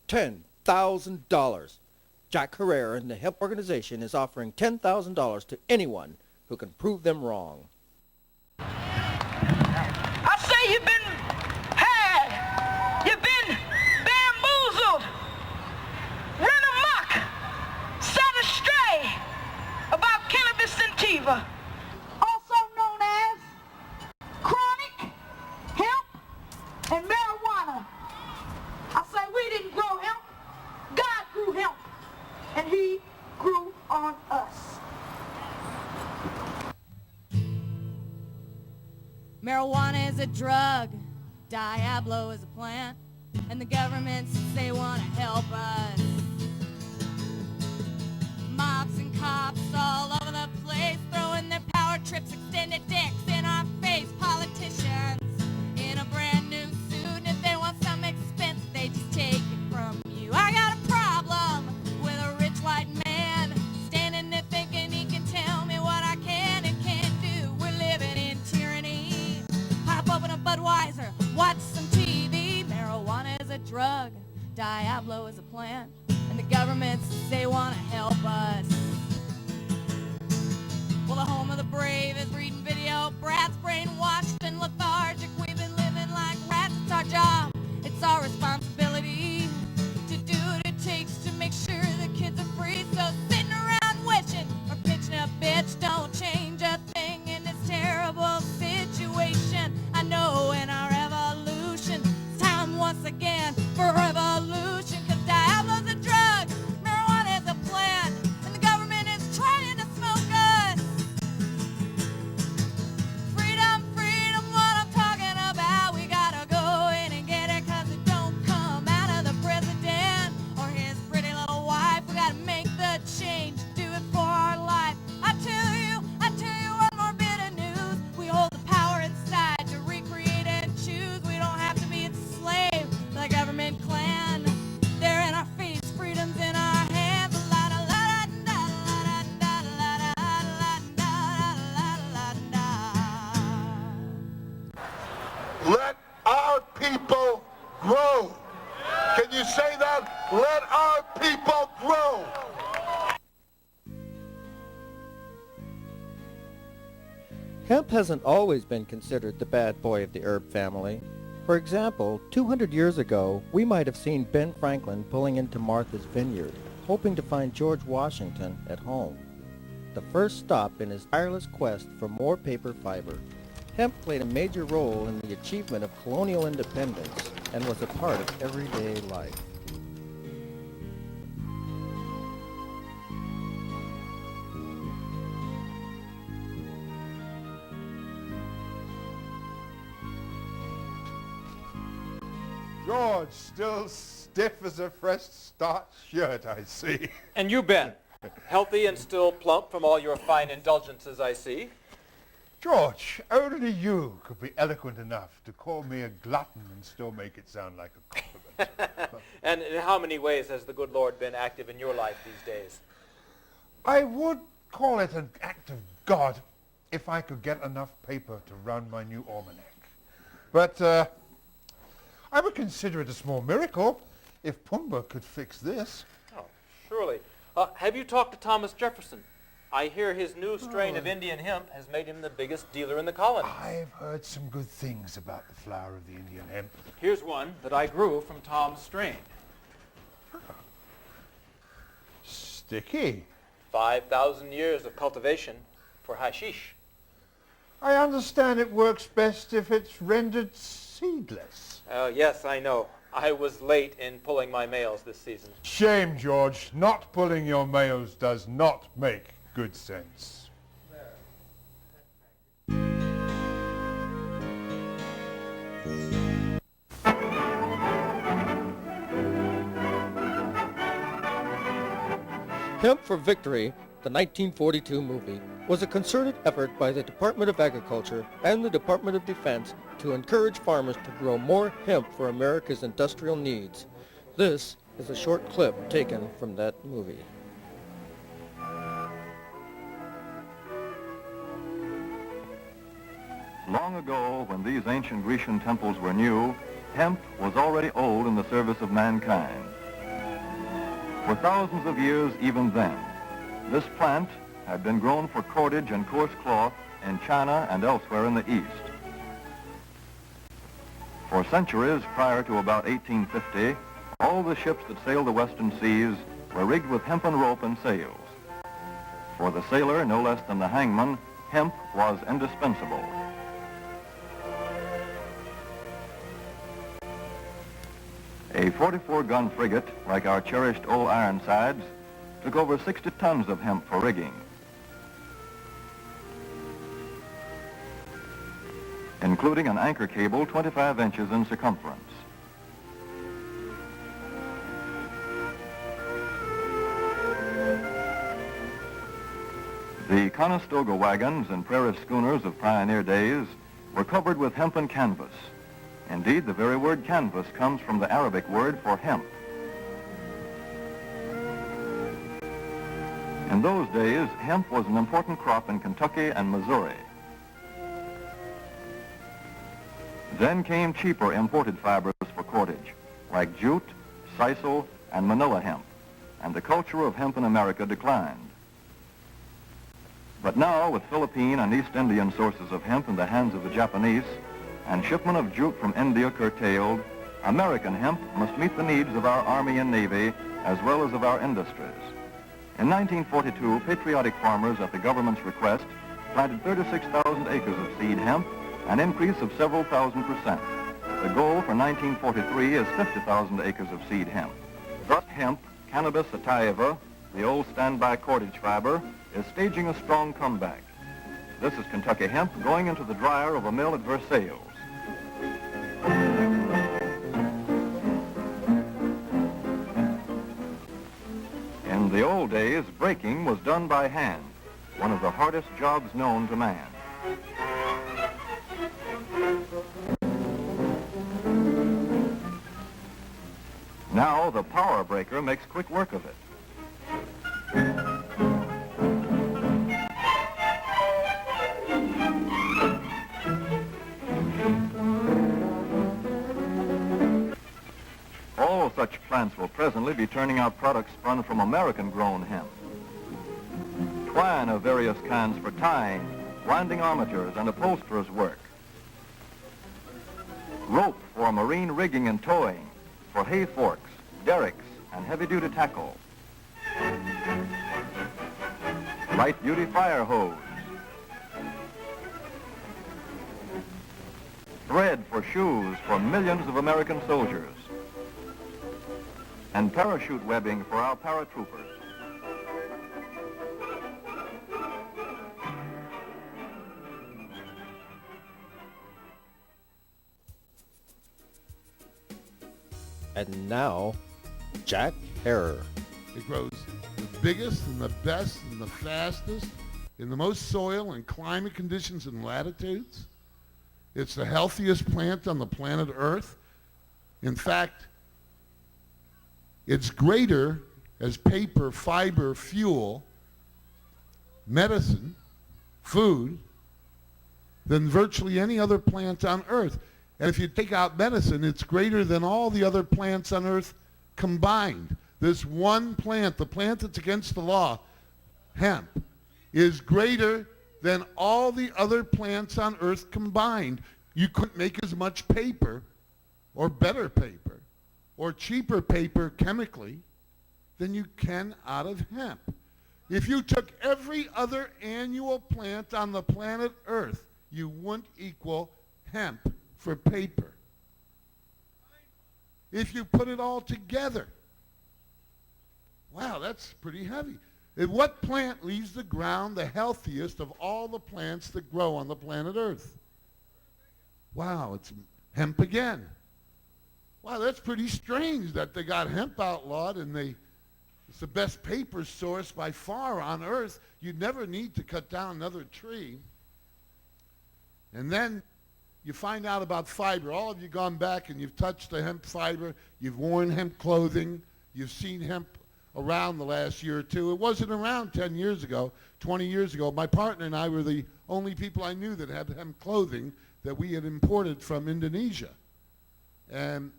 $10,000. Jack Herrera and the Hemp Organization is offering $10,000 to anyone who can prove them wrong. I say you've been had. You've been bamboozled, run amok, set astray about cannabis sativa, also known as chronic hemp and marijuana. I say we didn't grow hemp. God grew hemp, and he grew on us. Marijuana is a drug, Diablo is a plant, and the government says they want to help us. Mobs and cops all over the place, throwing their power trips, extended dicks in our face. Politicians in a brand new suit, and if they want some expense, they just take it from you. I got a problem with a rich white man standing there thinking he can tell me what I can and can't do. We're living in tyranny. Pop open a Budweiser, watch some TV. Marijuana is a drug, Diablo is a plant, and the government says they want to help us. Well, the home of the brave is reading video brats, brainwashed and lethargic. We've been living like rats. It's our job, it's our responsibility to do what it takes to make sure the kids are free. So sitting around wishing or pitching a bitch don't change a thing in this terrible situation. I know in our evolution, it's time once again for revolution, cause Diablo's a drug, marijuana is a plant, and the government is trying to smoke us. Freedom, freedom, what I'm talking about, we gotta go in and get it, cause it don't come out of the president or his pretty little wife. We gotta make the change, do it for our life. I tell you one more bit of news, we hold the power inside to recreate and choose. We don't have to be enslaved by the government clan. They're in our face, freedom's in our hands. La da la da da da da da da da. Let our people grow. Can you say that? Let our people grow. Hemp hasn't always been considered the bad boy of the herb family. For example, 200 years ago, we might have seen Ben Franklin pulling into Martha's Vineyard, hoping to find George Washington at home. The first stop in his tireless quest for more paper fiber. Hemp played a major role in the achievement of colonial independence and was a part of everyday life. George, still stiff as a fresh starched shirt, I see. And you, Ben, healthy and still plump from all your fine indulgences, I see. George, only you could be eloquent enough to call me a glutton and still make it sound like a compliment. And in how many ways has the good Lord been active in your life these days? I would call it an act of God if I could get enough paper to run my new almanac. But I would consider it a small miracle if Pumbaa could fix this. Oh, surely. Have you talked to Thomas Jefferson? I hear his new strain of Indian hemp has made him the biggest dealer in the colony. I've heard some good things about the flower of the Indian hemp. Here's one that I grew from Tom's strain. Sticky. 5,000 years of cultivation for hashish. I understand it works best if it's rendered seedless. Oh, yes, I know. I was late in pulling my males this season. Shame, George. Not pulling your males does not make good sense. Hemp for Victory, the 1942 movie, was a concerted effort by the Department of Agriculture and the Department of Defense to encourage farmers to grow more hemp for America's industrial needs. This is a short clip taken from that movie. Long ago, when these ancient Grecian temples were new, hemp was already old in the service of mankind. For thousands of years even then, this plant had been grown for cordage and coarse cloth in China and elsewhere in the East. For centuries prior to about 1850, all the ships that sailed the western seas were rigged with hempen rope and sails. For the sailor, no less than the hangman, hemp was indispensable. A 44-gun frigate, like our cherished old Ironsides, took over 60 tons of hemp for rigging. Including an anchor cable 25 inches in circumference. The Conestoga wagons and prairie schooners of pioneer days were covered with hempen canvas. Indeed, the very word canvas comes from the Arabic word for hemp. In those days, hemp was an important crop in Kentucky and Missouri. Then came cheaper imported fibers for cordage, like jute, sisal, and manila hemp, and the culture of hemp in America declined. But now, with Philippine and East Indian sources of hemp in the hands of the Japanese, and shipment of jute from India curtailed, American hemp must meet the needs of our Army and Navy as well as of our industries. In 1942, patriotic farmers at the government's request planted 36,000 acres of seed hemp, an increase of several thousand%. The goal for 1943 is 50,000 acres of seed hemp. Thus hemp, Cannabis sativa, the old standby cordage fiber, is staging a strong comeback. This is Kentucky hemp going into the dryer of a mill at Versailles. In the old days, breaking was done by hand, one of the hardest jobs known to man. Now the power breaker makes quick work of it. All such plants will presently be turning out products spun from American-grown hemp. Twine of various kinds for tying, winding armatures, and upholsterers' work. Rope for marine rigging and towing, for hay forks, derricks, and heavy-duty tackle. Light-duty fire hose. Thread for shoes for millions of American soldiers. And parachute webbing for our paratroopers. And now, Jack Herer. It grows the biggest and the best and the fastest in the most soil and climate conditions and latitudes. It's the healthiest plant on the planet Earth. In fact, it's greater as paper, fiber, fuel, medicine, food, than virtually any other plant on Earth. And if you take out medicine, it's greater than all the other plants on Earth combined. This one plant, the plant that's against the law, hemp, is greater than all the other plants on Earth combined. You couldn't make as much paper, or better paper, or cheaper paper chemically than you can out of hemp. If you took every other annual plant on the planet Earth, you wouldn't equal hemp for paper. If you put it all together, wow, that's pretty heavy. What plant leaves the ground the healthiest of all the plants that grow on the planet Earth? Wow, it's hemp again. Wow, that's pretty strange that they got hemp outlawed and it's the best paper source by far on Earth. You never need to cut down another tree. And then you find out about fiber. All of you gone back and you've touched the hemp fiber. You've worn hemp clothing. You've seen hemp around the last year or two. It wasn't around 10 years ago, 20 years ago. My partner and I were the only people I knew that had hemp clothing that we had imported from Indonesia. And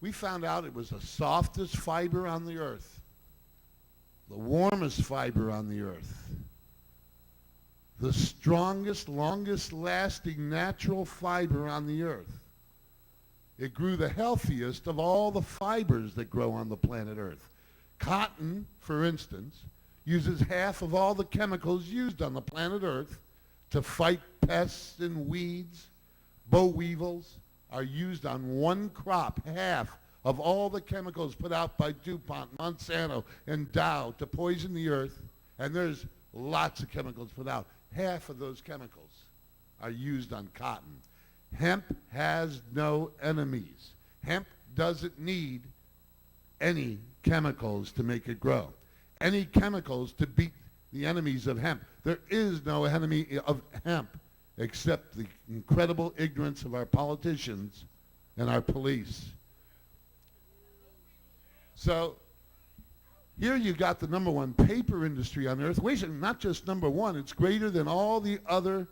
We found out it was the softest fiber on the earth, the warmest fiber on the earth, the strongest, longest lasting natural fiber on the earth. It grew the healthiest of all the fibers that grow on the planet Earth. Cotton, for instance, uses half of all the chemicals used on the planet Earth to fight pests and weeds. Boll weevils are used on one crop, half of all the chemicals put out by DuPont, Monsanto, and Dow to poison the earth, and there's lots of chemicals put out. Half of those chemicals are used on cotton. Hemp has no enemies. Hemp doesn't need any chemicals to make it grow. Any chemicals to beat the enemies of hemp. There is no enemy of hemp except the incredible ignorance of our politicians and our police. So here you got the number one paper industry on earth. Wait a second, not just number one, it's greater than all the other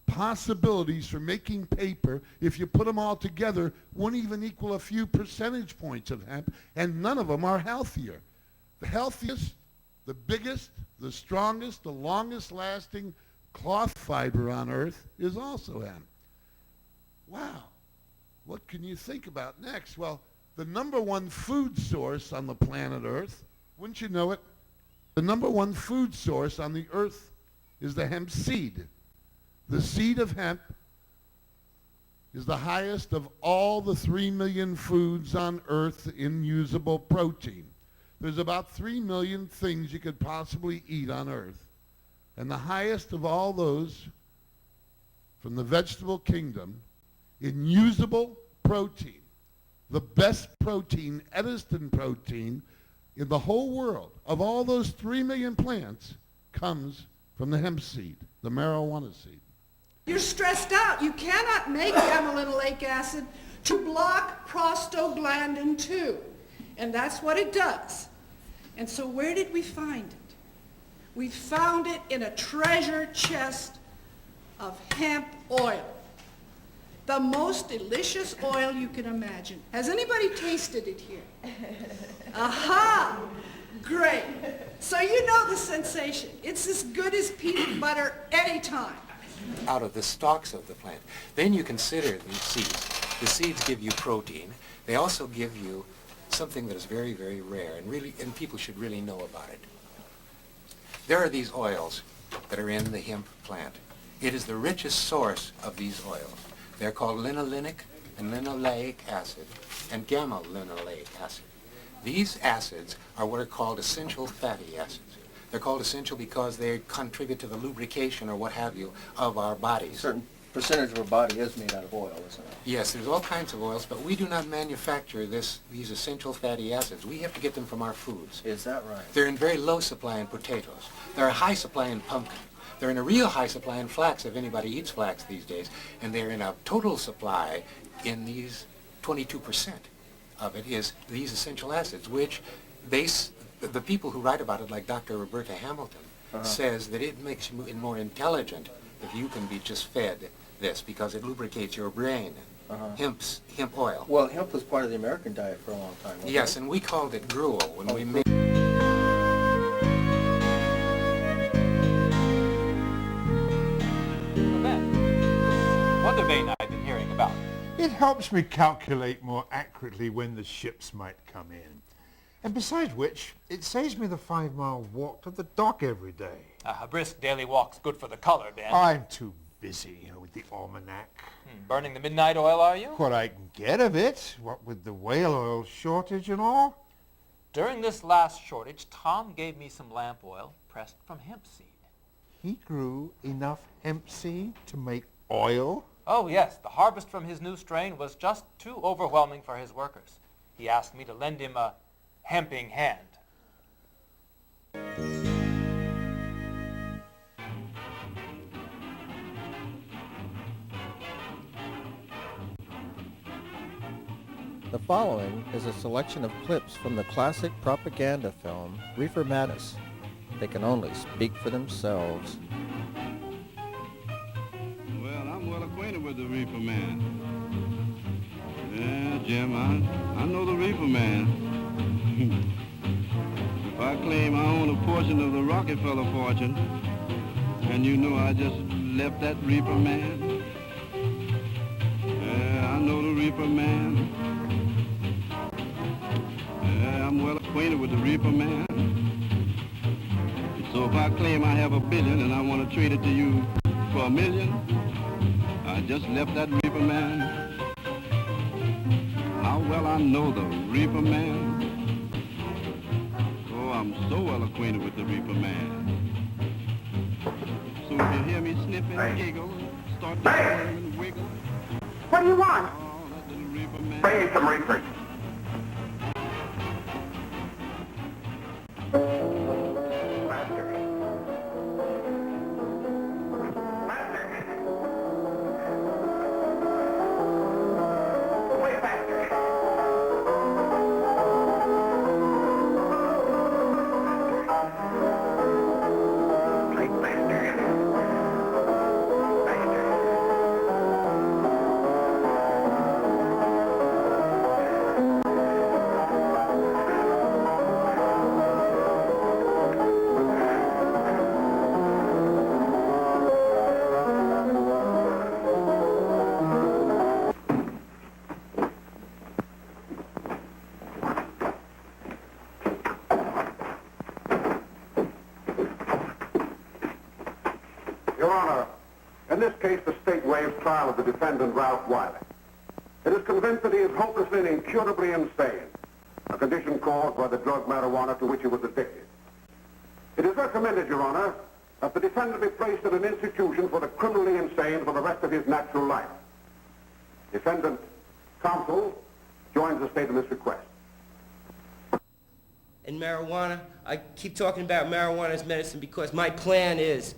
possibilities for making paper. If you put them all together, wouldn't even equal a few percentage points of hemp, and none of them are healthier. The healthiest, the biggest, the strongest, the longest lasting cloth fiber on earth is also hemp. Wow. What can you think about next? Well, the number one food source on the planet Earth, wouldn't you know it? The number one food source on the earth is the hemp seed. The seed of hemp is the highest of all the 3 million foods on earth in usable protein. There's about 3 million things you could possibly eat on earth. And the highest of all those from the vegetable kingdom in usable protein, the best protein, Ediston protein, in the whole world, of all those 3 million plants, comes from the hemp seed, the marijuana seed. You're stressed out. You cannot make gamma-linolenic acid to block prostaglandin 2. And that's what it does. And so where did we find it? We found it in a treasure chest of hemp oil. The most delicious oil you can imagine. Has anybody tasted it here? Aha! Great. So you know the sensation. It's as good as peanut butter anytime. Out of the stalks of the plant. Then you consider the seeds. The seeds give you protein. They also give you something that is very, very rare, and people should really know about it. There are these oils that are in the hemp plant. It is the richest source of these oils. They're called linolenic and linoleic acid and gamma-linolenic acid. These acids are what are called essential fatty acids. They're called essential because they contribute to the lubrication or what have you of our bodies. A certain percentage of our body is made out of oil, isn't it? Yes, there's all kinds of oils, but we do not manufacture these essential fatty acids. We have to get them from our foods. Is that right? They're in very low supply in potatoes. They're a high supply in pumpkin. They're in a real high supply in flax, if anybody eats flax these days. And they're in a total supply in these 22% of it is these essential acids, which the people who write about it, like Dr. Roberta Hamilton, says that it makes you more intelligent if you can be just fed this because it lubricates your brain. Hemp oil. Well, hemp was part of the American diet for a long time, wasn't Yes, it? and we called it gruel when we made What debate I've been hearing about? It helps me calculate more accurately when the ships might come in. And besides which, it saves me the 5-mile walk to the dock every day. A brisk daily walk's good for the color, Ben. I'm too busy, with the almanac. Burning the midnight oil, are you? What I can get of it, what with the whale oil shortage and all. During this last shortage, Tom gave me some lamp oil pressed from hemp seed. He grew enough hemp seed to make oil? Oh, yes. The harvest from his new strain was just too overwhelming for his workers. He asked me to lend him a hemping hand. The following is a selection of clips from the classic propaganda film Reefer Madness. They can only speak for themselves. Well, I'm well acquainted with the Reefer Man. Yeah, Jim, I know the reefer man. If I claim I own a portion of the Rockefeller fortune, and you know I just left that reefer man. Yeah, I know the reefer man. Yeah, I'm well acquainted with the reefer man. So if I claim I have $1 billion and I want to trade it to you for $1 million, I just left that reefer man. How well I know the reefer man. Oh, I'm so well acquainted with the reefer man. So if you hear me sniffing and giggle, start to whirl and wiggle. What do you want? Oh, that little reefer man. Bring me some reefers. Your Honor, in this case, the state waives trial of the defendant, Ralph Wiley. It is convinced that he is hopelessly and incurably insane, a condition caused by the drug marijuana to which he was addicted. It is recommended, Your Honor, that the defendant be placed in an institution for the criminally insane for the rest of his natural life. Defendant counsel joins the state in this request. And marijuana, I keep talking about marijuana as medicine because my plan is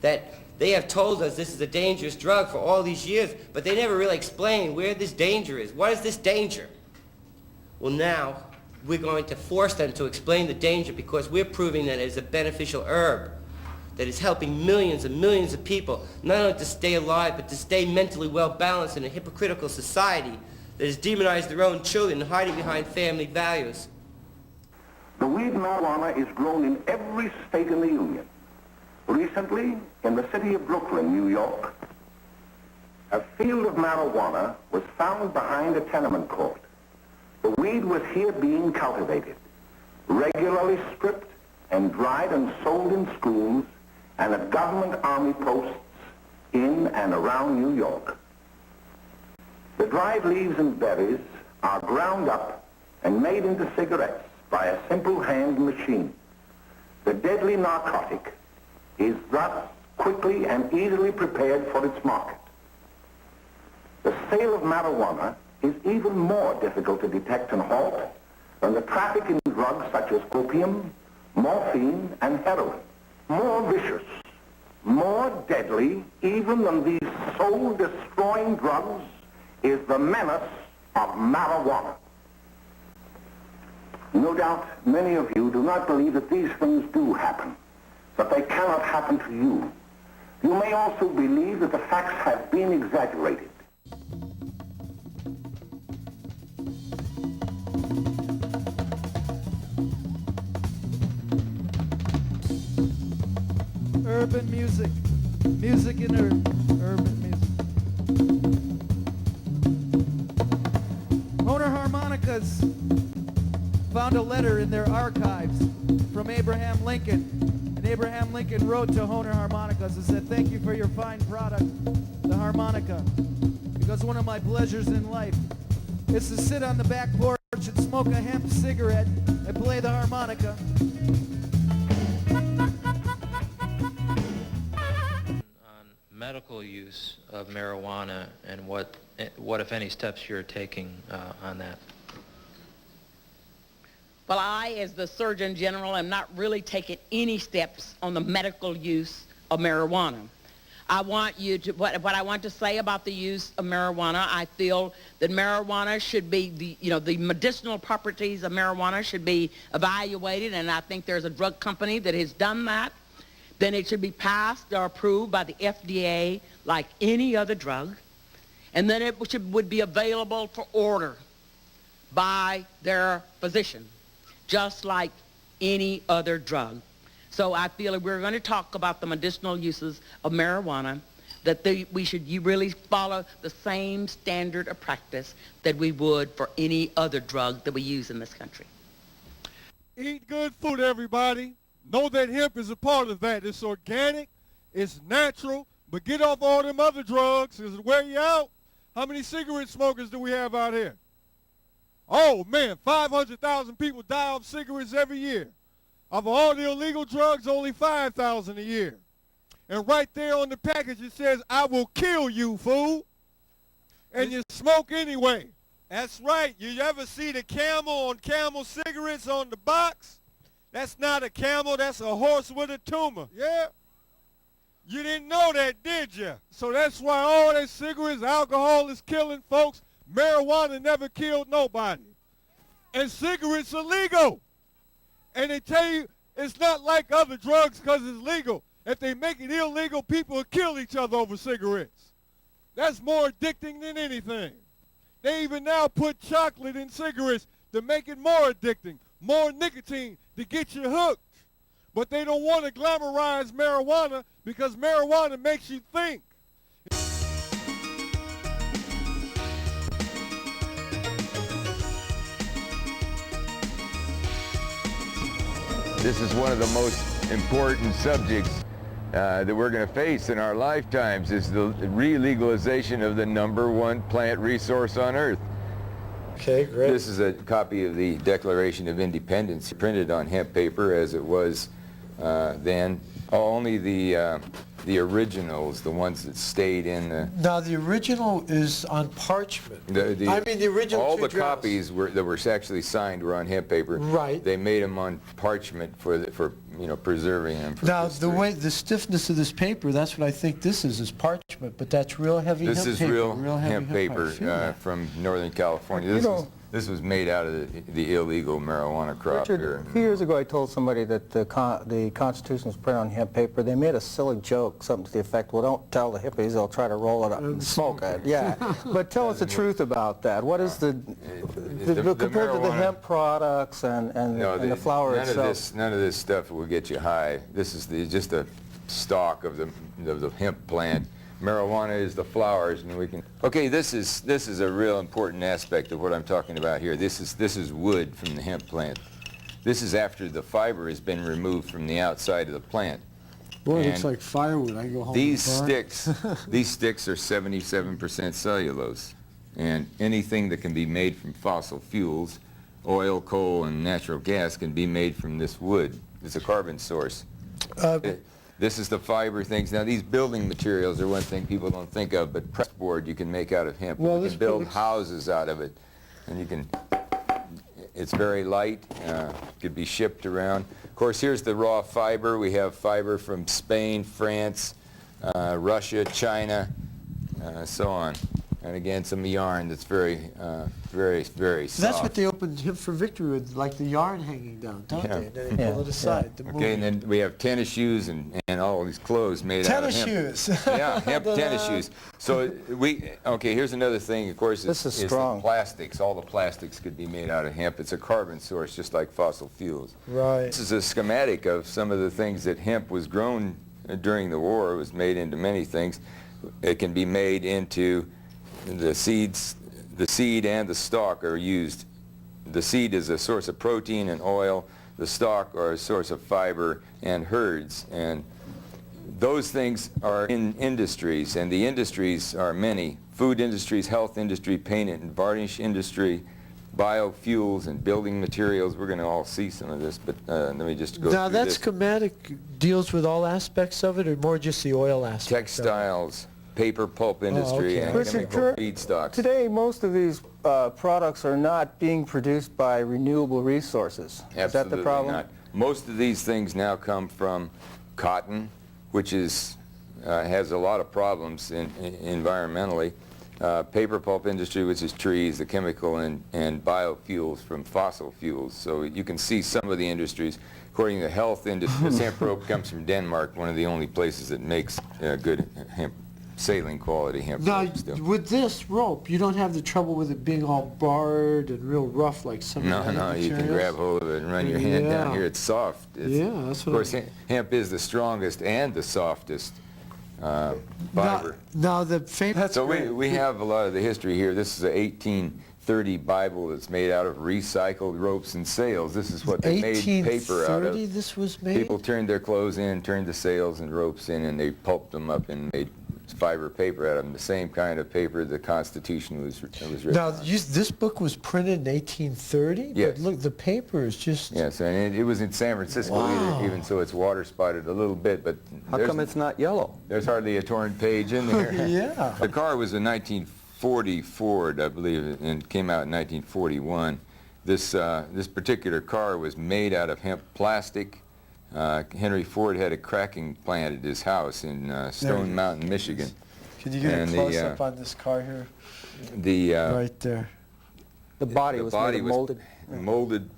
that they have told us this is a dangerous drug for all these years, but they never really explain where this danger is. What is this danger? Well, now we're going to force them to explain the danger because we're proving that it's a beneficial herb that is helping millions and millions of people, not only to stay alive, but to stay mentally well-balanced in a hypocritical society that has demonized their own children, hiding behind family values. The weed marijuana is grown in every state in the Union. Recently, in the city of Brooklyn, New York, a field of marijuana was found behind a tenement court. The weed was here being cultivated, regularly stripped and dried and sold in schools and at government army posts in and around New York. The dried leaves and berries are ground up and made into cigarettes by a simple hand machine. The deadly narcotic is thus quickly and easily prepared for its market. The sale of marijuana is even more difficult to detect and halt than the traffic in drugs such as opium, morphine, and heroin. More vicious, more deadly, even than these soul-destroying drugs, is the menace of marijuana. No doubt many of you do not believe that these things do happen, but they cannot happen to you. You may also believe that the facts have been exaggerated. Urban music. Music in urban music. Honer Harmonicas found a letter in their archives from Abraham Lincoln. And Abraham Lincoln wrote to Honer Harmonicas and said, "Thank you for your fine product, the harmonica. Because one of my pleasures in life is to sit on the back porch and smoke a hemp cigarette and play the harmonica." Medical use of marijuana and what if any steps you're taking on that? Well, I, as the Surgeon General, am not really taking any steps on the medical use of marijuana. I want you to, what I want to say about the use of marijuana, I feel that marijuana should be, the medicinal properties of marijuana should be evaluated, and I think there's a drug company that has done that. Then it should be passed or approved by the FDA like any other drug. and then it would be available for order by their physician, just like any other drug. So I feel if we're going to talk about the medicinal uses of marijuana, that we should really follow the same standard of practice that we would for any other drug that we use in this country. Eat good food, everybody. Know that hemp is a part of that. It's organic, it's natural, but get off all them other drugs. Does it wear you out? How many cigarette smokers do we have out here? Oh, man, 500,000 people die of cigarettes every year. Of all the illegal drugs, only 5,000 a year. And right there on the package it says, I will kill you, fool. And you smoke anyway. That's right. You ever see the camel on Camel cigarettes on the box? That's not a camel, that's a horse with a tumor. Yeah? You didn't know that, did you? So that's why all that cigarettes, alcohol is killing folks. Marijuana never killed nobody. And cigarettes are legal. And they tell you it's not like other drugs because it's legal. If they make it illegal, people will kill each other over cigarettes. That's more addicting than anything. They even now put chocolate in cigarettes to make it more addicting, more nicotine to get you hooked. But they don't want to glamorize marijuana because marijuana makes you think. This is one of the most important subjects that we're going to face in our lifetimes, is the re-legalization of the #1 plant resource on Earth. Okay, great. This is a copy of the Declaration of Independence, printed on hemp paper as it was then. Only the originals, the ones that stayed in the... Now, the original is on parchment. I mean, the original all two the drafts. copies that were actually signed were on hemp paper. Right. They made them on parchment for preserving them. For Now, history. the stiffness of this paper, that's what I think this is parchment, but that's real heavy hemp paper. This is real heavy hemp paper from Northern California. This was made out of the illegal marijuana crop Richard, here. a few years ago I told somebody that the Constitution was printed on hemp paper. They made a silly joke, something to the effect, well, don't tell the hippies, they'll try to roll it up and smoke it. Yeah, but tell us the truth about that. What is compared to the hemp products and the flower itself? None of this stuff will get you high. This is just a stalk of the hemp plant. Marijuana is the flowers, and we can... Okay, this is a real important aspect of what I'm talking about here. This is wood from the hemp plant. This is after the fiber has been removed from the outside of the plant. Boy, it looks like firewood. I can go home These and burn. these sticks are 77% cellulose, and anything that can be made from fossil fuels, oil, coal, and natural gas, can be made from this wood. It's a carbon source. This is the fiber things. Now, these building materials are one thing people don't think of, but pressboard you can make out of hemp. Well, you can build houses out of it, and you can... It's very light. Could be shipped around. Of course, here's the raw fiber. We have fiber from Spain, France, Russia, China, so on. And again, some yarn that's very, very soft. That's what they opened Hemp for Victory with, like the yarn hanging down, don't they? And then they pull it aside. Okay, and then we have tennis shoes and all these clothes made out of hemp. Tennis shoes. Yeah, hemp tennis shoes. So okay, here's another thing, of course, This is the strong. plastics. All the plastics could be made out of hemp. It's a carbon source, just like fossil fuels. Right. This is a schematic of some of the things that hemp was grown during the war. It was made into many things. It can be made into the seeds. The seed and the stalk are used. The seed is a source of protein and oil. The stalk are a source of fiber and herds. And those things are in industries, and the industries are many. Food industries, health industry, paint and varnish industry, biofuels and building materials. We're going to all see some of this, but let me just go Now, through that this. schematic deals with all aspects of it, or more just the oil aspect? Textiles, paper pulp industry, and chemical feedstocks. Today, most of these products are not being produced by renewable resources. Is that the problem? Not. Most of these things now come from cotton, which has a lot of problems environmentally. Paper pulp industry, which is trees, the chemical and biofuels from fossil fuels. So you can see some of the industries. According to the health industry, hemp rope comes from Denmark, one of the only places that makes good hemp saline quality hemp Now, rope still. with this rope, you don't have the trouble with it being all barred and real rough like some of the other No, you can materials? grab hold of it and run your hand down Yeah. here. It's soft. Yeah, that's what Of course, hemp is the strongest and the softest fiber. Now the famous... So we have a lot of the history here. This is a 1830 Bible that's made out of recycled ropes and sails. This is what they made paper out of. 1830 this was made? People turned their clothes in, turned the sails and ropes in, and they pulped them up and made fiber paper out of them. The same kind of paper the Constitution was written Now, on. this book was printed in 1830? Yes. But look, the paper is just... Yes, and it was in San Francisco, Wow. even so it's water spotted a little bit, but How come it's not yellow? there's hardly a torn page in there. Yeah. The car was a 1940 Ford, I believe, and came out in 1941. This particular car was made out of hemp plastic. Henry Ford had a cracking plant at his house in Stone Mountain, Michigan. Can you get And a close-up on this car here? Right there. The body was made of molded. Molded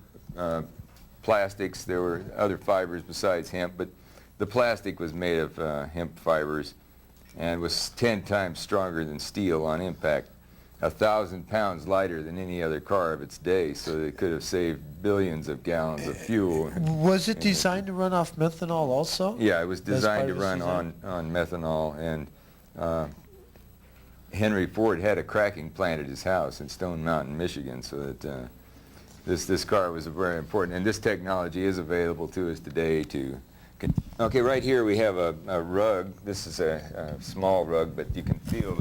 plastics. There were other fibers besides hemp, but the plastic was made of hemp fibers and was 10 times stronger than steel on impact. 1,000 pounds lighter than any other car of its day, so they could have saved billions of gallons of fuel. Was it designed to run off methanol also? Yeah, it was designed to part of run its on methanol, and Henry Ford had a cracking plant at his house in Stone Mountain, Michigan, so that this car was very important, and this technology is available to us today to... Okay, right here we have a rug. This is a small rug, but you can feel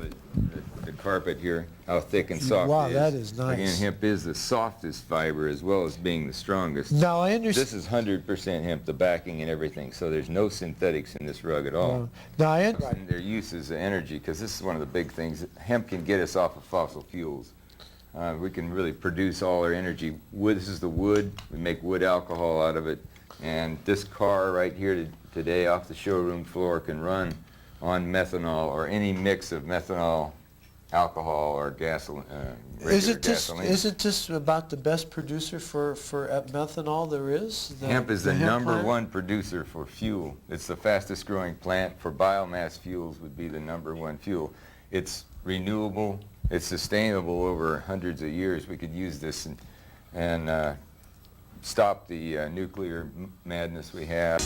the carpet here, how thick and soft Wow, it is. that is nice. Again, hemp is the softest fiber as well as being the strongest. Now, I understand... This is 100% hemp, the backing and everything, so there's no synthetics in this rug at all. Now, And their use as energy, because this is one of the big things. Hemp can get us off of fossil fuels. We can really produce all our energy. Wood, this is the wood. We make wood alcohol out of it. And this car right here today off the showroom floor can run on methanol or any mix of methanol, alcohol, or gasoline. Isn't this about the best producer for methanol there is? Hemp is the number plant? one producer for fuel. It's the fastest growing plant. For biomass fuels would be the number one fuel. It's renewable. It's sustainable over hundreds of years. We could use this and stop the nuclear madness we have.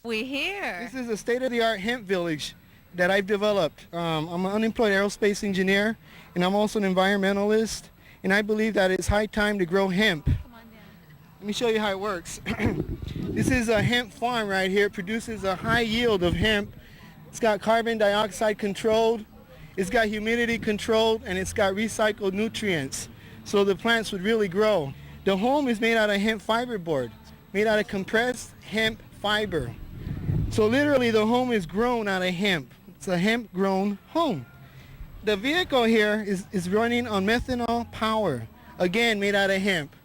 We here. This is a state-of-the-art hemp village that I've developed. I'm an unemployed aerospace engineer, and I'm also an environmentalist, and I believe that it's high time to grow hemp. Let me show you how it works. This is a hemp farm right here. It produces a high yield of hemp. It's got carbon dioxide controlled, it's got humidity controlled, and it's got recycled nutrients. So the plants would really grow. The home is made out of hemp fiber board, made out of compressed hemp fiber. So literally the home is grown out of hemp. It's a hemp grown home. The vehicle here is running on methanol power, again made out of hemp.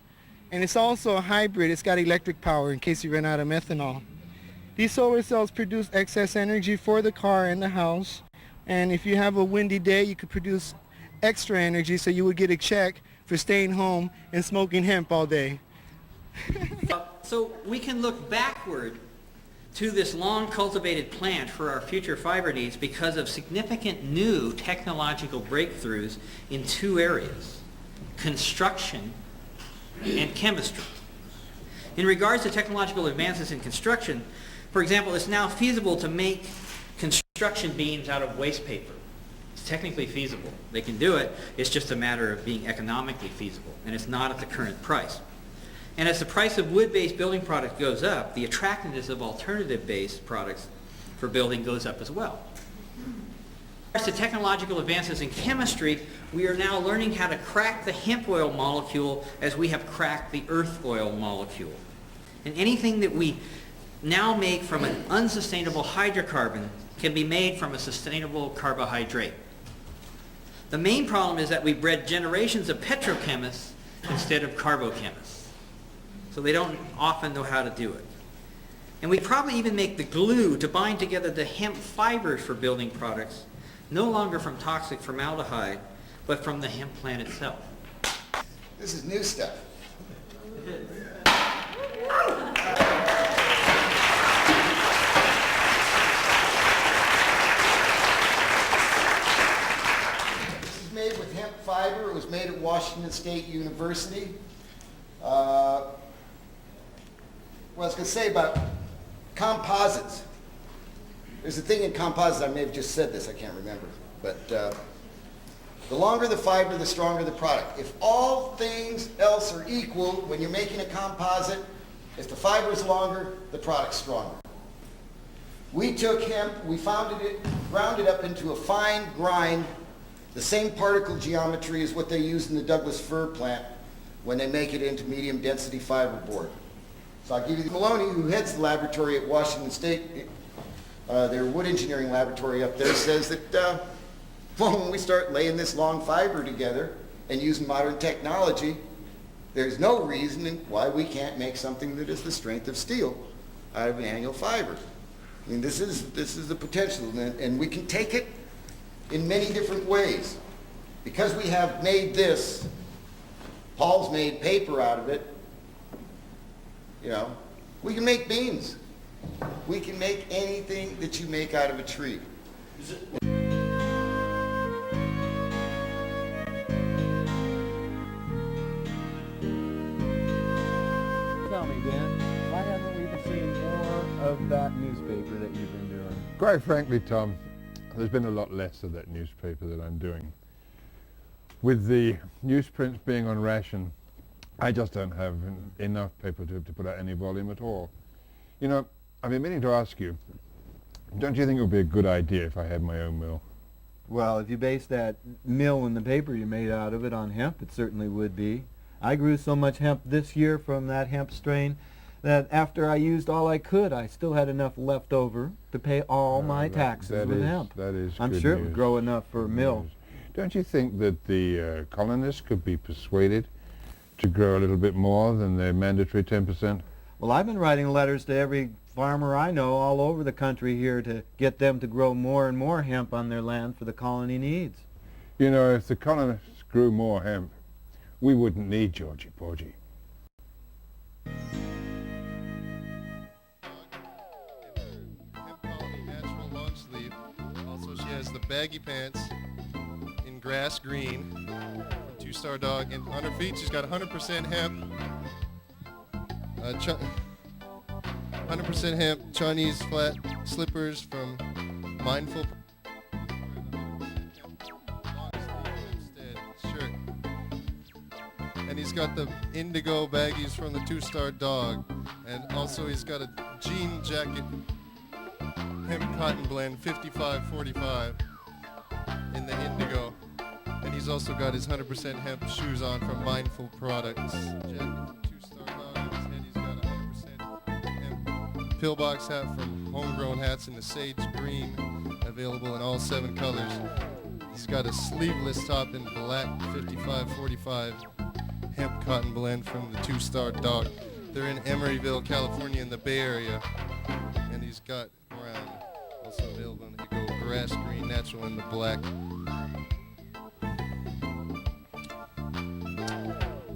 And it's also a hybrid. It's got electric power in case you run out of methanol. These solar cells produce excess energy for the car and the house. And if you have a windy day, you could produce extra energy, so you would get a check for staying home and smoking hemp all day. So we can look backward to this long cultivated plant for our future fiber needs because of significant new technological breakthroughs in two areas: construction and chemistry. In regards to technological advances in construction, for example, it's now feasible to make construction beams out of waste paper. It's technically feasible. They can do it. It's just a matter of being economically feasible, and it's not at the current price. And as the price of wood-based building products goes up, the attractiveness of alternative-based products for building goes up as well. As to technological advances in chemistry, we are now learning how to crack the hemp oil molecule as we have cracked the earth oil molecule. And anything that we now make from an unsustainable hydrocarbon can be made from a sustainable carbohydrate. The main problem is that we bred generations of petrochemists instead of carbochemists. So they don't often know how to do it. And we probably even make the glue to bind together the hemp fibers for building products no longer from toxic formaldehyde, but from the hemp plant itself. This is new stuff. fiber. It was made at Washington State University. What I was going to say about composites. There's a thing in composites, I may have just said this, I can't remember, but the longer the fiber, the stronger the product. If all things else are equal, when you're making a composite, if the fiber is longer, the product's stronger. We took hemp, we ground it up into a fine grind, the same particle geometry as what they use in the Douglas fir plant when they make it into medium density fiberboard. So I'll give you Maloney, who heads the laboratory at Washington State, their wood engineering laboratory up there, says that well, when we start laying this long fiber together and using modern technology, there's no reason why we can't make something that is the strength of steel out of an annual fiber. I mean, this is the potential, and we can take it in many different ways. Because we have made this, Paul's made paper out of it, you know, we can make beans. We can make anything that you make out of a tree. Tell me, Dan, why haven't we been seeing more of that newspaper that you've been doing? Quite frankly, Tom, there's been a lot less of that newspaper that I'm doing. With the newsprints being on ration, I just don't have enough paper to put out any volume at all. You know, I've been meaning to ask you, don't you think it would be a good idea if I had my own mill? Well, if you base that mill and the paper you made out of it on hemp, it certainly would be. I grew so much hemp this year from that hemp strain that after I used all I could, I still had enough left over to pay all my taxes with hemp. That is I'm good sure news. it would grow enough for a mill. Don't you think that the colonists could be persuaded to grow a little bit more than their mandatory 10%? Well, I've been writing letters to every farmer I know all over the country here to get them to grow more and more hemp on their land for the colony needs. You know, if the colonists grew more hemp, we wouldn't need Georgie Porgy. Natural long sleeve. Also, she has the baggy pants in grass green from Two Star Dog, and on her feet she's got 100% hemp. 100% hemp Chinese flat slippers from Mindful shirt. And he's got the indigo baggies from the Two Star Dog, and also he's got a jean jacket, hemp cotton blend 55-45 in the indigo, and he's also got his 100% hemp shoes on from Mindful Products. Jacket from Two Star Dog, and his head he's got 100% hemp pillbox hat from Homegrown Hats in the sage green, available in all 7 colors. He's got a sleeveless top in black 55-45 hemp cotton blend from the Two Star Dog. They're in Emeryville, California, in the Bay Area, and he's got brown also available in the go grass green natural in the black.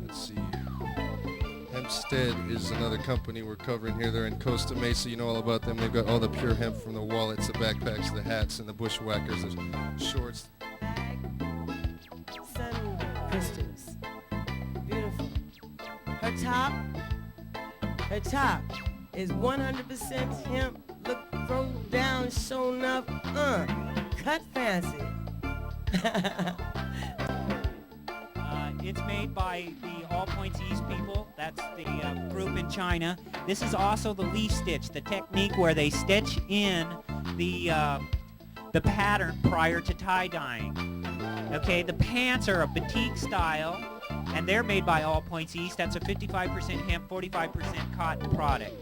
Let's see. Hempstead is another company we're covering here. They're in Costa Mesa. You know all about them. They've got all the pure hemp from the wallets, the backpacks, the hats, and the bushwhackers, the shorts. Sun crystals. Beautiful. Her top is 100% hemp. Look, throw down, show enough, cut fancy. It's made by the All Points East people. That's the group in China. This is also the leaf stitch, the technique where they stitch in the pattern prior to tie-dyeing. Okay, the pants are a batik style, and they're made by All Points East. That's a 55% hemp, 45% cotton product.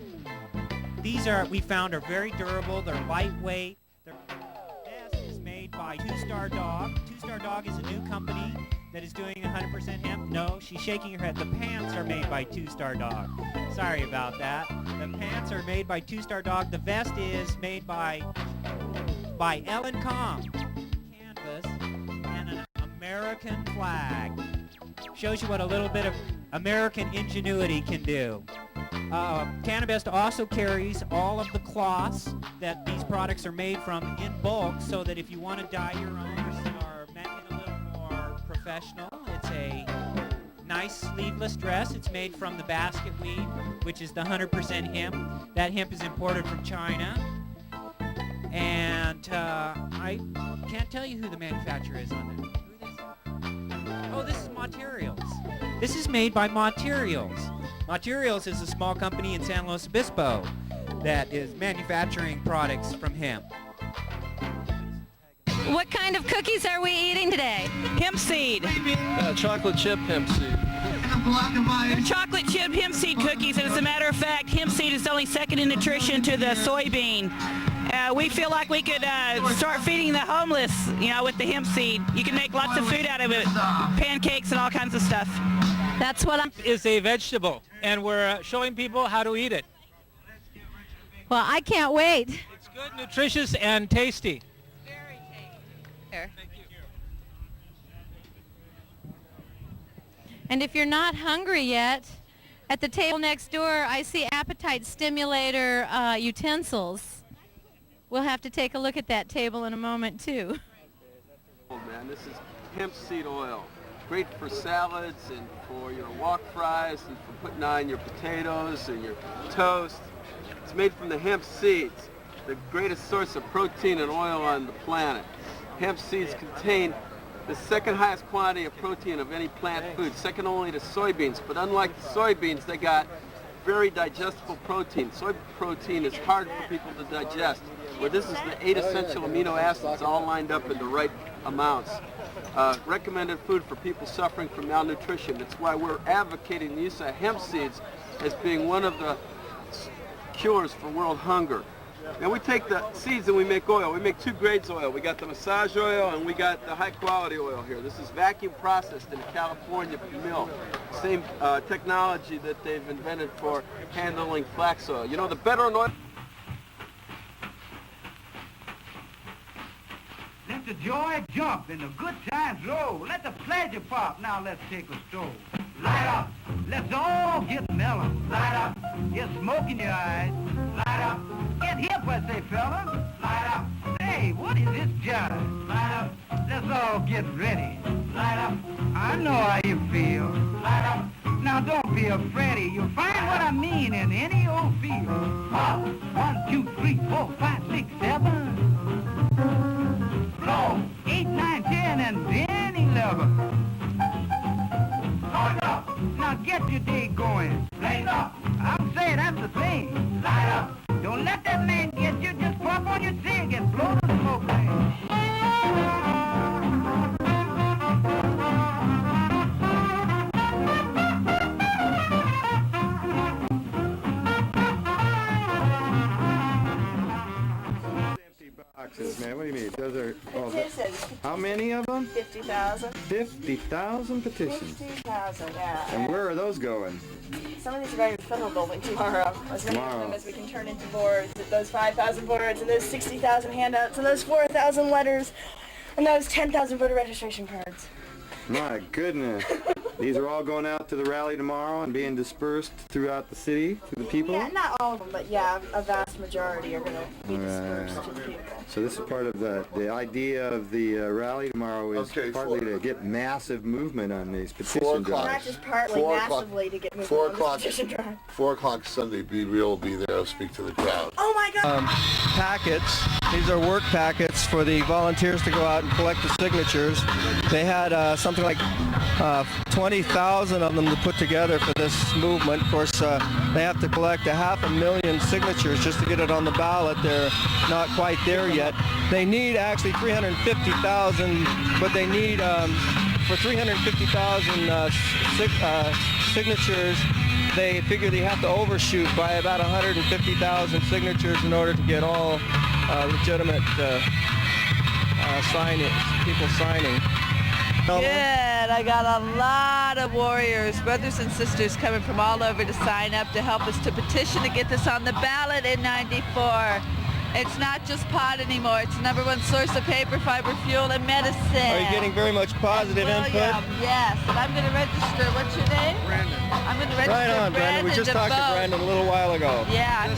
These we found are very durable. They're lightweight. Their vest is made by Two Star Dog. Two Star Dog is a new company that is doing 100% hemp. No, she's shaking her head. The pants are made by Two Star Dog. Sorry about that. The pants are made by Two Star Dog. The vest is made by Ellen Com. Canvas and an American flag. Shows you what a little bit of American ingenuity can do. Cannabist also carries all of the cloths that these products are made from in bulk, so that if you want to dye your own or make it a little more professional a nice sleeveless dress. It's made from the basket weave, which is the 100% hemp. That hemp is imported from China. And I can't tell you who the manufacturer is on that. Who is this? Oh, this is Materials. This is made by Materials. Materials is a small company in San Luis Obispo that is manufacturing products from hemp. What kind of cookies are we eating today? Hemp seed. Chocolate chip hemp seed. Chocolate chip hemp seed cookies, and as a matter of fact, hemp seed is only second in nutrition to the soybean. We feel like we could start feeding the homeless, with the hemp seed. You can make lots of food out of it, pancakes and all kinds of stuff. That's what I'm... Is a vegetable, and we're showing people how to eat it. Well, I can't wait. It's good, nutritious, and tasty. Very tasty. And if you're not hungry yet, at the table next door, I see appetite stimulator utensils. We'll have to take a look at that table in a moment, too. Oh, man, this is hemp seed oil. Great for salads and for your wok fries and for putting on your potatoes and your toast. It's made from the hemp seeds, the greatest source of protein and oil on the planet. Hemp seeds contain the second highest quantity of protein of any plant food, second only to soybeans. But unlike the soybeans, they got very digestible protein. Soy protein is hard for people to digest, where this is the 8 essential amino acids all lined up in the right amounts. Recommended food for people suffering from malnutrition. That's why we're advocating the use of hemp seeds as being one of the cures for world hunger. And we take the seeds and we make oil. We make 2 grades of oil. We got the massage oil and we got the high quality oil here. This is vacuum processed in a California mill. Same technology that they've invented for handling flax oil. You know, the better an oil... Let the joy jump and the good times roll. Let the pleasure pop. Now let's take a stroll. Light up. Let's all get mellow. Light up. Get smoke in your eyes. Light up. Get hip, I say, fella. Light up. Hey, what is this jive? Light up. Let's all get ready. Light up. I know how you feel. Light up. Now don't be afraid. You'll find what I mean in any old field. 1, 2, 3, 4, 5, 6, 7. Blow. 8, 9, 10, and then 11. Light up. Now get your day going. Blaze up. I'm saying that's the thing. Light up. Don't let that man get you. Just pop on your cig and blow the smoke ring. Boxes, man. What do you mean? Those are how many of them? 50,000. 50,000 petitions. 50,000, yeah. And where are those going? Some of these are going to the federal building tomorrow. As many of them as we can turn into boards. Those 5,000 boards, and those 60,000 handouts, and those 4,000 letters, and those 10,000 voter registration cards. My goodness. These are all going out to the rally tomorrow and being dispersed throughout the city to the people? Yeah, not all of them, but yeah, a vast majority are going to be dispersed to the people. So this is part of the idea of the rally tomorrow is partly to get massive movement on these petition drives. Not just partly, massively to get movement on this petition drive. 4 o'clock Sunday, Be Real will be there, speak to the crowd. Oh my God! Packets. These are work packets for the volunteers to go out and collect the signatures. They had something like 20,000 of them to put together for this movement. Of course, they have to collect 500,000 signatures just to get it on the ballot. They're not quite there yet. They need actually 350,000, but they need, for 350,000 signatures, they figure they have to overshoot by about 150,000 signatures in order to get all legitimate people signing. Good. I got a lot of warriors, brothers and sisters coming from all over to sign up to help us to petition to get this on the ballot in '94. It's not just pot anymore. It's the #1 source of paper, fiber, fuel, and medicine. Are you getting very much positive input? Yes. And I'm going to register. What's your name? Brandon. I'm going to register Right on, Brandon. We just talked to Brandon a little while ago. Yeah.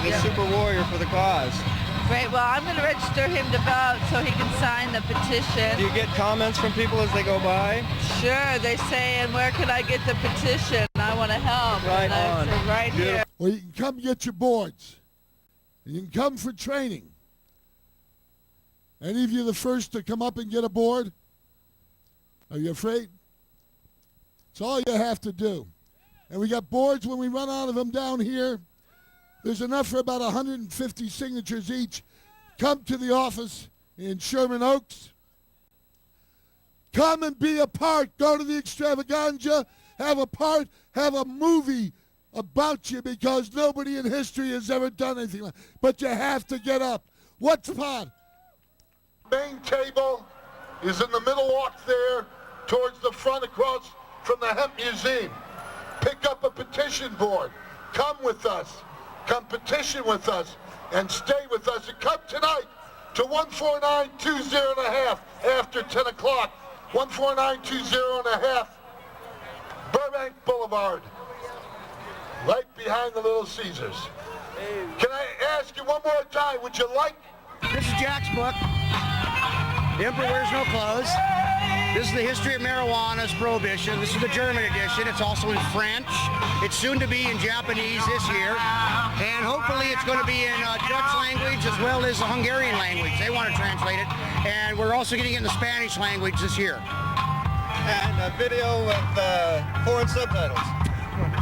He's a super warrior for the cause. Great. Well, I'm going to register him to vote so he can sign the petition. Do you get comments from people as they go by? Sure, they say, and where can I get the petition? I want to help. Right and I on. say, right here. Well, you can come get your boards. You can come for training. Any of you the first to come up and get a board? Are you afraid? It's all you have to do. And we got boards when we run out of them down here. There's enough for about 150 signatures each. Come to the office in Sherman Oaks. Come and be a part. Go to the extravaganza. Have a part. Have a movie about you, because nobody in history has ever done anything like that. But you have to get up. What's the pot? Main table is in the middle walk there towards the front across from the Hemp Museum. Pick up a petition board. Come with us. Come petition with us and stay with us. And come tonight to 14920.5 after 10 o'clock. 14920.5 Burbank Boulevard. Right behind the Little Caesars. Can I ask you one more time, would you like? This is Jack's book. The Emperor Wears No Clothes. This is the history of marijuana's prohibition. This is the German edition. It's also in French. It's soon to be in Japanese this year. And hopefully it's going to be in Dutch language as well as the Hungarian language. They want to translate it. And we're also getting it in the Spanish language this year. And a video with foreign subtitles.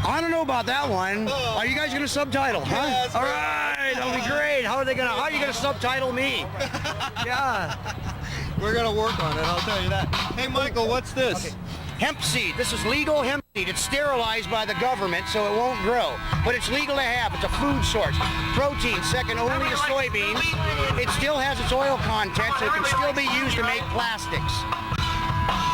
I don't know about that one. Are you guys going to subtitle, huh? Yeah, all right, that'll be great. How are you going to subtitle me? Yeah. We're going to work on it, I'll tell you that. Hey, Michael, what's this? Okay. Hemp seed. This is legal hemp seed. It's sterilized by the government, so it won't grow. But it's legal to have. It's a food source. Protein, second only to soybeans. It still has its oil content, so it can still be used to make plastics.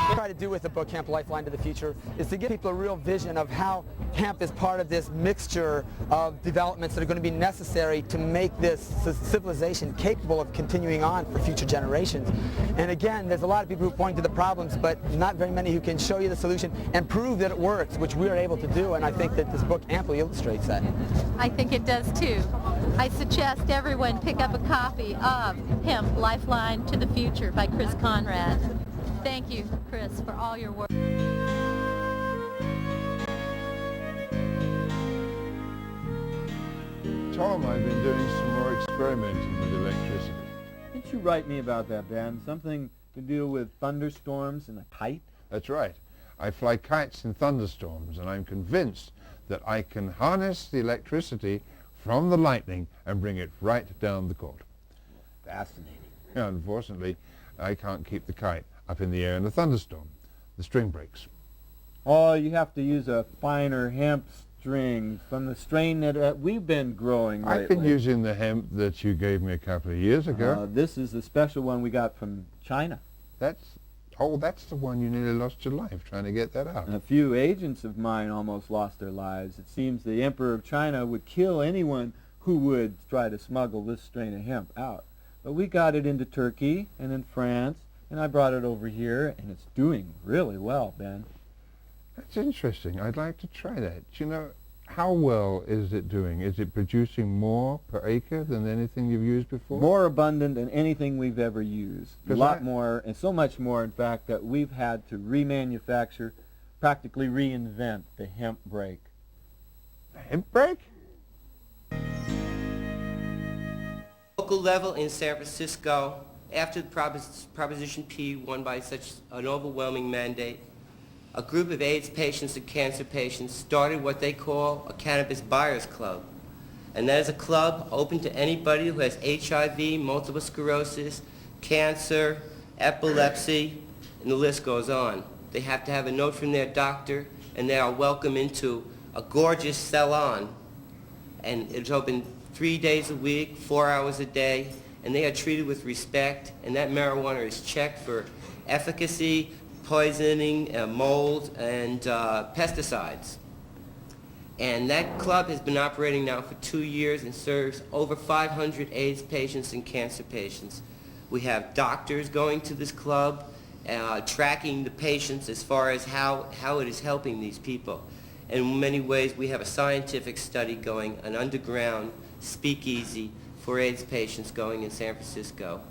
What I try to do with the book Hemp Lifeline to the Future is to give people a real vision of how hemp is part of this mixture of developments that are going to be necessary to make this civilization capable of continuing on for future generations. And again, there's a lot of people who point to the problems, but not very many who can show you the solution and prove that it works, which we are able to do, and I think that this book amply illustrates that. I think it does too. I suggest everyone pick up a copy of Hemp Lifeline to the Future by Chris Conrad. Thank you, Chris, for all your work. Tom, I've been doing some more experimenting with electricity. Didn't you write me about that, Ben? Something to do with thunderstorms and a kite? That's right. I fly kites in thunderstorms, and I'm convinced that I can harness the electricity from the lightning and bring it right down the court. Fascinating. Yeah, unfortunately, I can't keep the kite up in the air in a thunderstorm. The string breaks. Oh, you have to use a finer hemp string from the strain that we've been growing lately. I've been using the hemp that you gave me a couple of years ago. This is the special one we got from China. That's the one you nearly lost your life trying to get that out. And a few agents of mine almost lost their lives. It seems the Emperor of China would kill anyone who would try to smuggle this strain of hemp out. But we got it into Turkey and in France, and I brought it over here, and it's doing really well, Ben. That's interesting. I'd like to try that. You know, how well is it doing? Is it producing more per acre than anything you've used before? More abundant than anything we've ever used. A lot more, and so much more, in fact, that we've had to remanufacture, practically reinvent the hemp brake. The hemp brake? Local level in San Francisco, after the Proposition P won by such an overwhelming mandate, a group of AIDS patients and cancer patients started what they call a Cannabis Buyers Club. And that is a club open to anybody who has HIV, multiple sclerosis, cancer, epilepsy, and the list goes on. They have to have a note from their doctor, and they are welcome into a gorgeous salon. And it's open 3 days a week, 4 hours a day, and they are treated with respect, and that marijuana is checked for efficacy, poisoning, mold, and pesticides. And that club has been operating now for 2 years and serves over 500 AIDS patients and cancer patients. We have doctors going to this club, tracking the patients as far as how it is helping these people. And in many ways, we have a scientific study going, an underground speakeasy for AIDS patients going in San Francisco.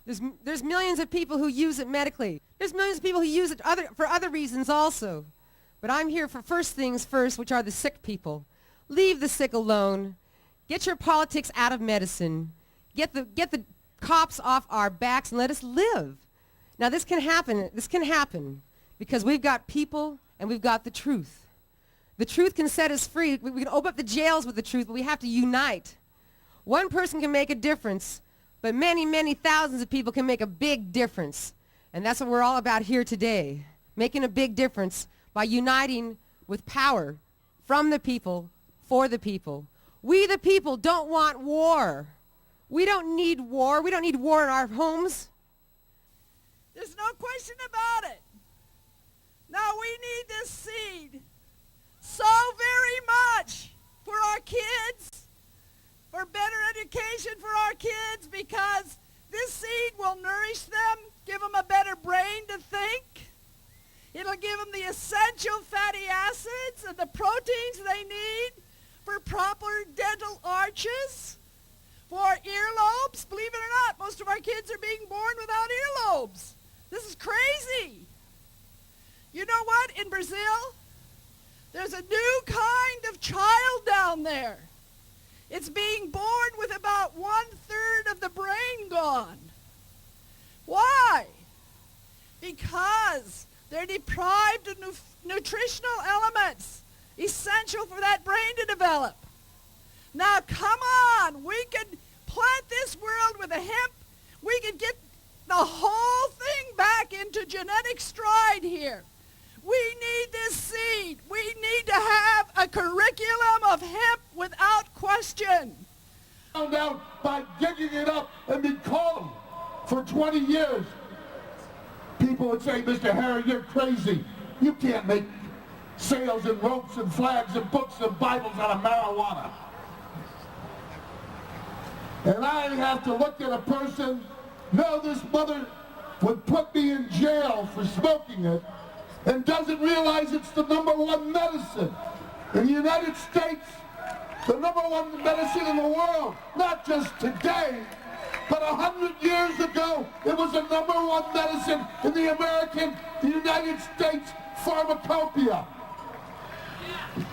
There's millions of people who use it medically. There's millions of people who use it for other reasons also. But I'm here for first things first, which are the sick people. Leave the sick alone. Get your politics out of medicine. Get the cops off our backs and let us live. Now this can happen. This can happen because we've got people and we've got the truth. The truth can set us free. We can open up the jails with the truth, but we have to unite. One person can make a difference, but many, many thousands of people can make a big difference. And that's what we're all about here today, making a big difference by uniting with power from the people, for the people. We the people don't want war. We don't need war. We don't need war in our homes. There's no question about it. Now we need this seed so very much for our kids, for better education for our kids, because this seed will nourish them, give them a better brain to think. It'll give them the essential fatty acids and the proteins they need for proper dental arches, for earlobes. Believe it or not, most of our kids are being born without earlobes. This is crazy. You know what? In Brazil, there's a new kind of child down there. It's being born with about 1/3 of the brain gone. Why? Because they're deprived of nutritional elements essential for that brain to develop. Now, come on. We can plant this world with a hemp. We can get the whole thing back into genetic stride here. We need this seed. We need to have a curriculum of hemp without question. Found out by digging it up and be called for 20 years. People would say, Mr. Harry, you're crazy. You can't make sails and ropes and flags and books and Bibles out of marijuana. And I have to look at a person, no, this mother would put me in jail for smoking it, and doesn't realize it's the #1 medicine. In the United States, the #1 medicine in the world, not just today, but 100 years ago, it was the #1 medicine in the United States pharmacopoeia. The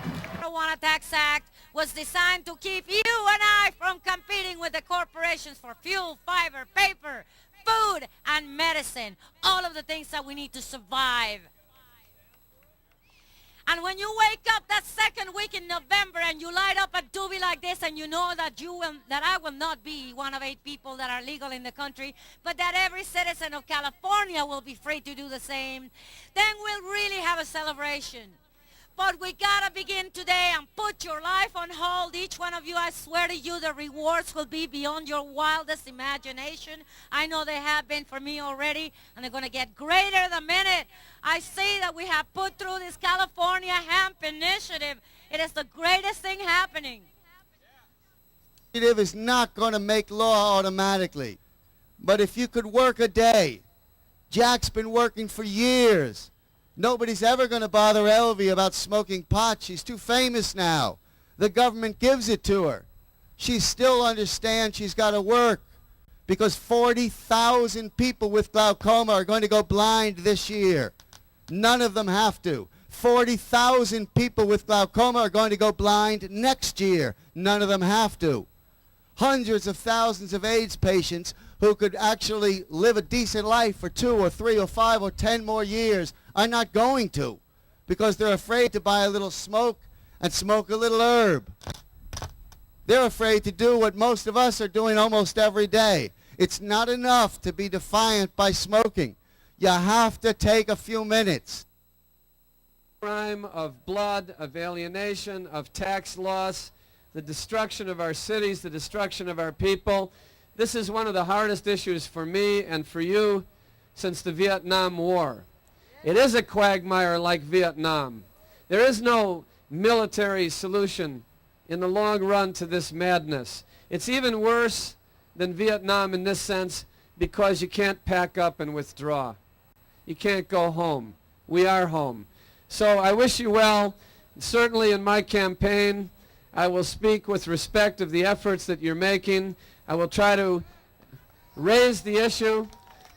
Marijuana Tax Act was designed to keep you and I from competing with the corporations for fuel, fiber, paper, food, and medicine. All of the things that we need to survive. And when you wake up that second week in November and you light up a doobie like this and you know that I will not be one of 8 people that are legal in the country, but that every citizen of California will be free to do the same, then we'll really have a celebration. But we gotta begin today and put your life on hold. Each one of you, I swear to you, the rewards will be beyond your wildest imagination. I know they have been for me already, and they're gonna get greater the minute I see that we have put through this California Hemp Initiative. It is the greatest thing happening. Initiative is not going to make law automatically. But if you could work a day, Jack's been working for years. Nobody's ever going to bother Elvy about smoking pot. She's too famous now. The government gives it to her. She still understands she's got to work because 40,000 people with glaucoma are going to go blind this year. None of them have to. 40,000 people with glaucoma are going to go blind next year. None of them have to. Hundreds of thousands of AIDS patients who could actually live a decent life for 2 or 3 or 5 or 10 more years are not going to because they're afraid to buy a little smoke and smoke a little herb. They're afraid to do what most of us are doing almost every day. It's not enough to be defiant by smoking. You have to take a few minutes. Crime of blood, of alienation, of tax loss, the destruction of our cities, the destruction of our people. This is one of the hardest issues for me and for you since the Vietnam War. It is a quagmire like Vietnam. There is no military solution in the long run to this madness. It's even worse than Vietnam in this sense because you can't pack up and withdraw. You can't go home. We are home. So I wish you well. Certainly in my campaign, I will speak with respect of the efforts that you're making. I will try to raise the issue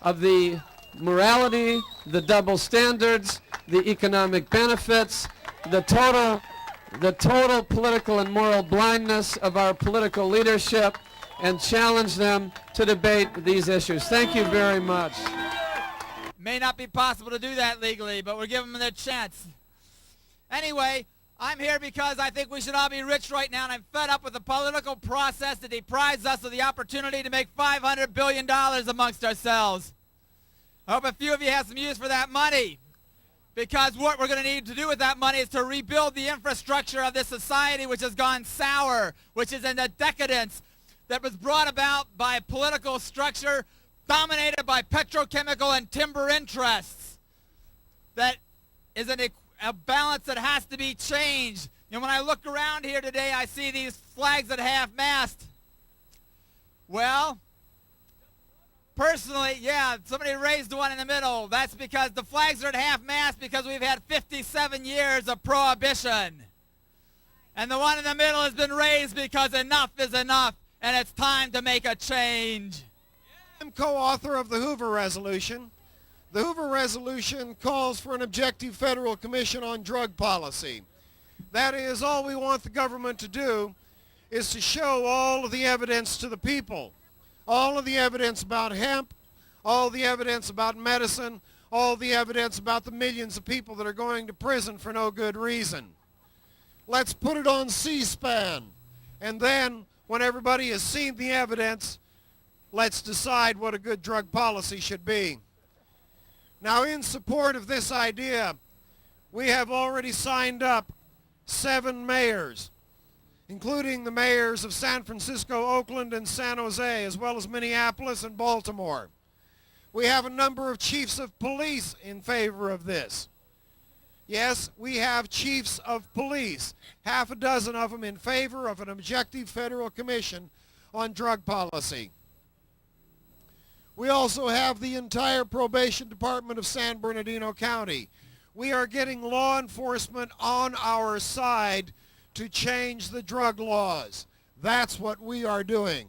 of the morality, the double standards, the economic benefits, the total political and moral blindness of our political leadership, and challenge them to debate these issues. Thank you very much. May not be possible to do that legally, but we're giving them their chance. Anyway, I'm here because I think we should all be rich right now, and I'm fed up with the political process that deprives us of the opportunity to make $500 billion amongst ourselves. I hope a few of you have some use for that money, because what we're going to need to do with that money is to rebuild the infrastructure of this society, which has gone sour, which is in a decadence that was brought about by a political structure dominated by petrochemical and timber interests. That is a balance that has to be changed. And when I look around here today, I see these flags at half-mast. Well, personally, yeah, somebody raised one in the middle. That's because the flags are at half-mast because we've had 57 years of prohibition. And the one in the middle has been raised because enough is enough, and it's time to make a change. I'm co-author of the Hoover Resolution. The Hoover Resolution calls for an objective federal commission on drug policy. That is, all we want the government to do is to show all of the evidence to the people. All of the evidence about hemp, all the evidence about medicine, all the evidence about the millions of people that are going to prison for no good reason. Let's put it on C-SPAN. And then, when everybody has seen the evidence, let's decide what a good drug policy should be. Now, in support of this idea, we have already signed up 7 mayors, including the mayors of San Francisco, Oakland, and San Jose, as well as Minneapolis and Baltimore. We have a number of chiefs of police in favor of this. Yes, we have chiefs of police, half a dozen of them in favor of an objective federal commission on drug policy. We also have the entire probation department of San Bernardino County. We are getting law enforcement on our side to change the drug laws. That's what we are doing.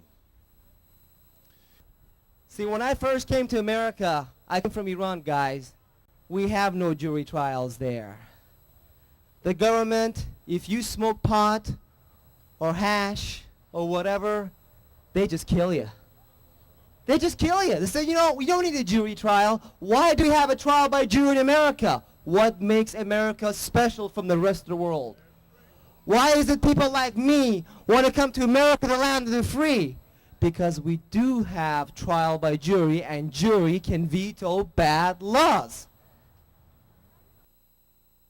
See, when I first came to America, I came from Iran, guys. We have no jury trials there. The government, if you smoke pot or hash or whatever, they just kill you. They just kill you. They say, you know, we don't need a jury trial. Why do we have a trial by jury in America? What makes America special from the rest of the world? Why is it people like me want to come to America, the land of the free? Because we do have trial by jury, and jury can veto bad laws.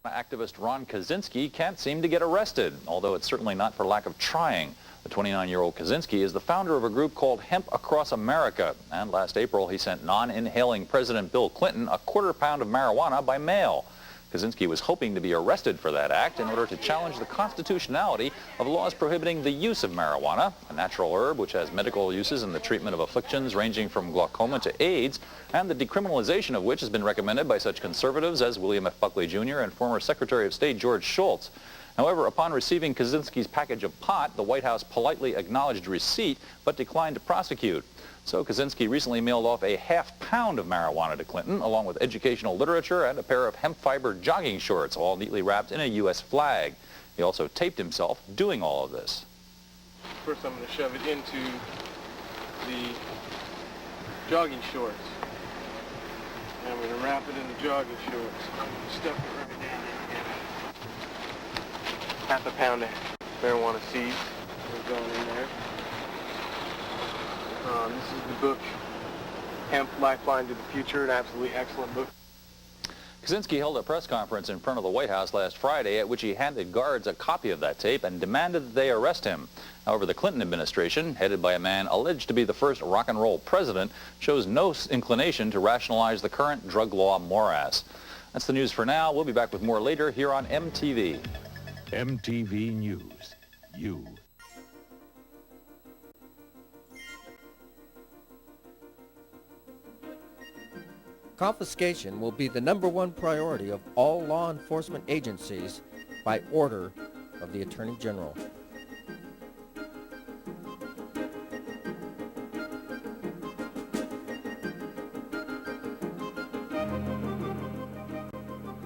Activist Ron Kaczynski can't seem to get arrested, although it's certainly not for lack of trying. The 29-year-old Kaczynski is the founder of a group called Hemp Across America, and last April he sent non-inhaling President Bill Clinton a quarter pound of marijuana by mail. Kaczynski was hoping to be arrested for that act in order to challenge the constitutionality of laws prohibiting the use of marijuana, a natural herb which has medical uses in the treatment of afflictions ranging from glaucoma to AIDS, and the decriminalization of which has been recommended by such conservatives as William F. Buckley Jr. and former Secretary of State George Shultz. However, upon receiving Kaczynski's package of pot, the White House politely acknowledged receipt but declined to prosecute. So Kaczynski recently mailed off a half-pound of marijuana to Clinton, along with educational literature and a pair of hemp fiber jogging shorts, all neatly wrapped in a U.S. flag. He also taped himself doing all of this. First I'm going to shove it into the jogging shorts. And I'm going to wrap it in the jogging shorts. Stuff it right down in here. Half a pound of marijuana seeds are going in there. This is the book, Hemp Lifeline to the Future, an absolutely excellent book. Kaczynski held a press conference in front of the White House last Friday at which he handed guards a copy of that tape and demanded that they arrest him. However, the Clinton administration, headed by a man alleged to be the first rock and roll president, shows no inclination to rationalize the current drug law morass. That's the news for now. We'll be back with more later here on MTV. MTV News. You. Confiscation will be the #1 priority of all law enforcement agencies by order of the Attorney General.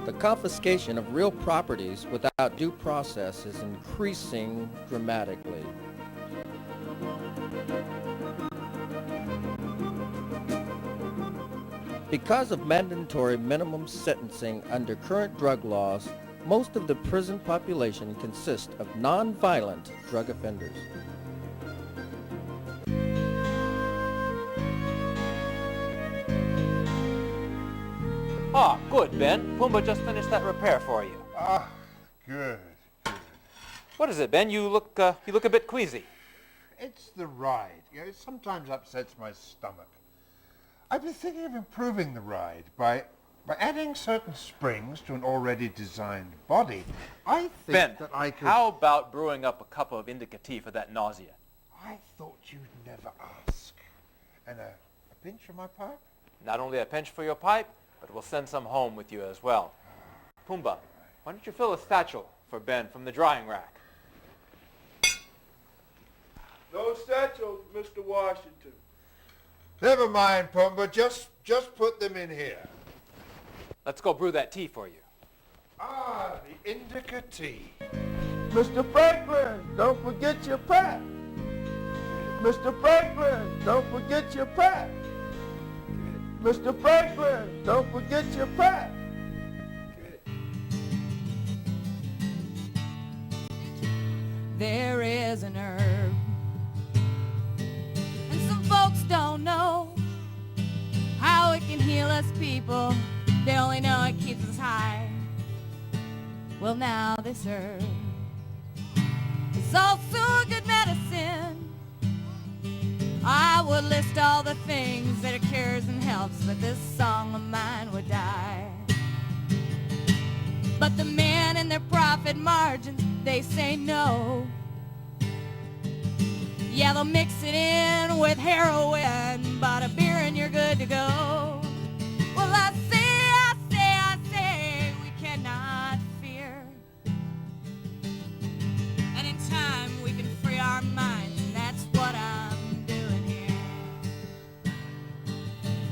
The confiscation of real properties without due process is increasing dramatically. Because of mandatory minimum sentencing under current drug laws, most of the prison population consists of non-violent drug offenders. Ah, good, Ben. Pumbaa just finished that repair for you. Ah, good. What is it, Ben? You look a bit queasy. It's the ride. You know, it sometimes upsets my stomach. I've been thinking of improving the ride by adding certain springs to an already designed body. I think Ben, that I could... how about brewing up a cup of indica tea for that nausea? I thought you'd never ask. And a pinch of my pipe? Not only a pinch for your pipe, but we'll send some home with you as well. Pumbaa, why don't you fill a satchel for Ben from the drying rack? No satchels, Mr. Washington. Never mind, Pumbaa. Just put them in here. Let's go brew that tea for you. Ah, the indica tea. Mr. Franklin, don't forget your pack. Mr. Franklin, don't forget your pack. Mr. Franklin, don't forget your pack. There is an herb, and some folks don't know how it can heal us people. They only know it keeps us high. Well, now this herb is also a good medicine. I would list all the things that it cures and helps, but this song of mine would die. But the men and their profit margins, they say no. Yeah, they'll mix it in with heroin, but a beer and you're good to go. Well, I say, we cannot fear. And in time we can free our minds, and that's what I'm doing here.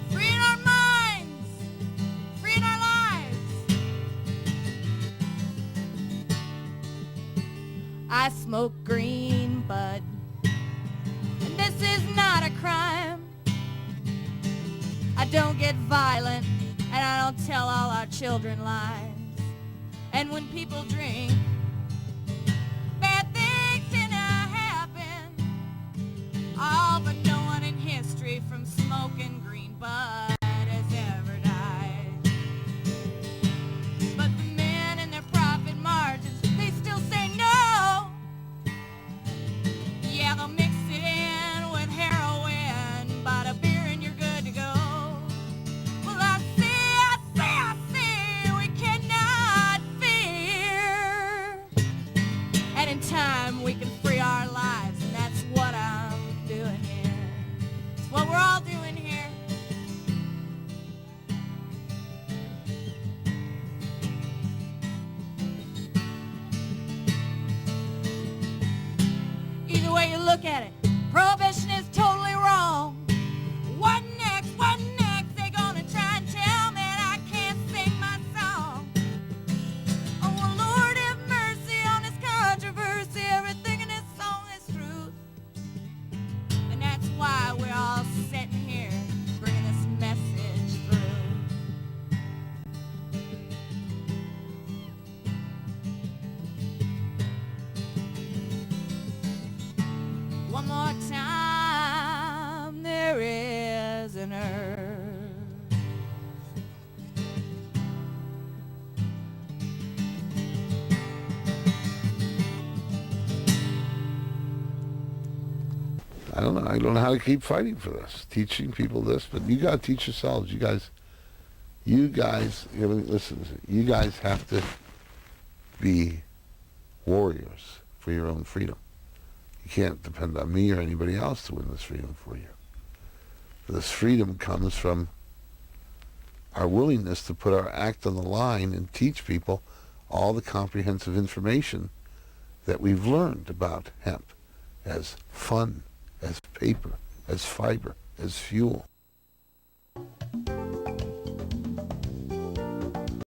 Freeing our minds, freeing our lives. I smoke green bud, and this is not a crime. I don't get violent, and I don't tell all our children lies. And when people drink, bad things tend to happen. Oh, but no one in history from smoking green bud has ever died. But the men and their profit margins, they still say no. Yeah, they'll mix it in with heroin, but a beer and you're good to go. Well, I say, we cannot fear. And in time we can free our lives, and that's what I'm doing here. It's what we're all doing here. Either way you look at it, prohibition is totally wrong. What next? What next? They gonna try and tell me that I can't sing my song. Oh, well, Lord have mercy on this controversy. Everything in this song is truth. And that's why we're all sitting here bringing this message through. One more time, there is an earth. I don't know. I don't know how to keep fighting for this, teaching people this, but you got to teach yourselves. You guys, listen, you guys have to be warriors for your own freedom. You can't depend on me or anybody else to win this freedom for you. This freedom comes from our willingness to put our act on the line and teach people all the comprehensive information that we've learned about hemp as fun, as paper, as fiber, as fuel.